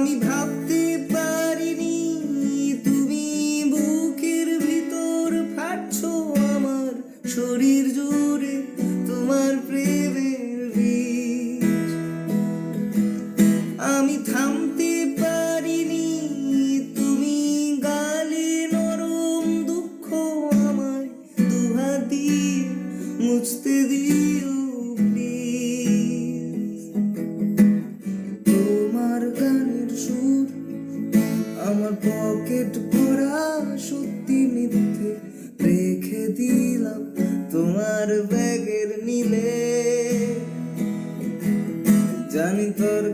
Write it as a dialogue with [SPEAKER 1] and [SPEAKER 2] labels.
[SPEAKER 1] আমি ভাবতে পারিনি তুমি বুকের ভিতর ফাটছো আমার শরীর জুড়ে তোমার প্রেমের বীজ। আমি থামতে পারিনি তুমি গালে নরম দুঃখ আমায় দুহাত দিয়ে মুছতে দিও প্লিজ। তোমার গানের সুর আমার পকেট ভরা সত্যি মিথ্যে রেখে দিলাম তোমার ব্যাগের নিলে। জানি তোর